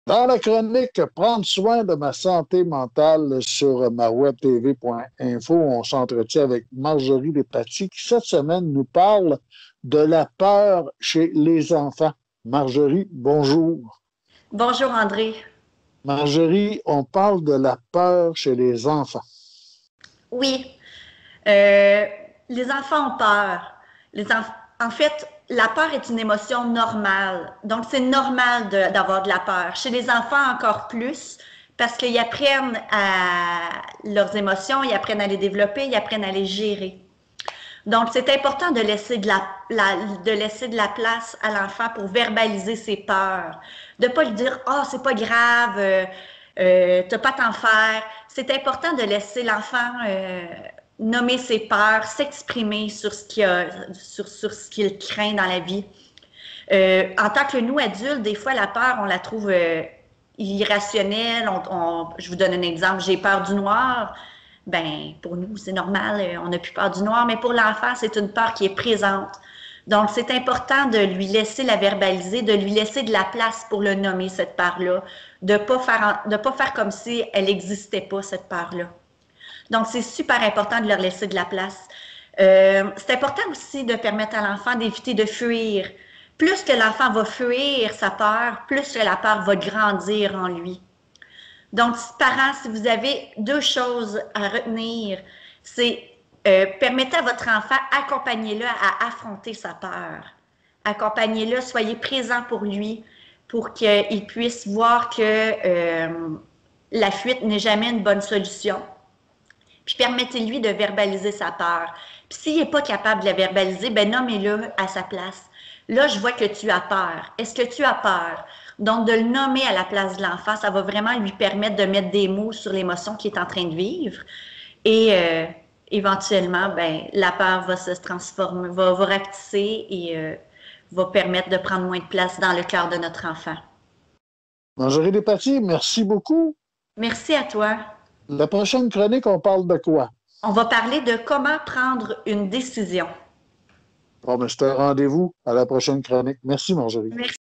Dans la chronique Prendre soin de ma santé mentale sur mawebtv.info, on s'entretient avec Marjorie Despatie qui, cette semaine, nous parle de la peur chez les enfants. Marjorie, bonjour. Bonjour André. Marjorie, on parle de la peur chez les enfants. Oui, les enfants ont peur. En fait, la peur est une émotion normale. Donc, c'est normal d'avoir de la peur. Chez les enfants, encore plus, parce qu'ils apprennent leurs émotions, ils apprennent à les développer, ils apprennent à les gérer. Donc, c'est important de laisser de la place à l'enfant pour verbaliser ses peurs. De ne pas lui dire « Ah, c'est pas grave, t'as pas à t'en faire ». C'est important de laisser l'enfant nommer ses peurs, s'exprimer sur sur ce qu'il craint dans la vie. En tant que nous, adultes, des fois, la peur, on la trouve irrationnelle. Je vous donne un exemple, j'ai peur du noir. Ben, pour nous, c'est normal, on n'a plus peur du noir, mais pour l'enfant, c'est une peur qui est présente. Donc, c'est important de lui laisser la verbaliser, de lui laisser de la place pour le nommer, cette peur-là, de pas faire comme si elle n'existait pas, cette peur-là. Donc, c'est super important de leur laisser de la place. C'est important aussi de permettre à l'enfant d'éviter de fuir. Plus que l'enfant va fuir sa peur, plus que la peur va grandir en lui. Donc, parents, si vous avez deux choses à retenir, c'est permettez à votre enfant, accompagnez-le à affronter sa peur. Accompagnez-le, soyez présent pour lui, pour qu'il puisse voir que la fuite n'est jamais une bonne solution. Puis permettez-lui de verbaliser sa peur. Puis s'il n'est pas capable de la verbaliser, ben nommez-le à sa place. Là, je vois que tu as peur. Est-ce que tu as peur? Donc, de le nommer à la place de l'enfant, ça va vraiment lui permettre de mettre des mots sur l'émotion qu'il est en train de vivre. Et éventuellement, ben, la peur va se transformer, va rapetisser et va permettre de prendre moins de place dans le cœur de notre enfant. Marjorie Despatie, merci beaucoup. Merci à toi. La prochaine chronique, on parle de quoi? On va parler de comment prendre une décision. Bon, ben, c'est un rendez-vous à la prochaine chronique. Merci, Marjorie. Merci.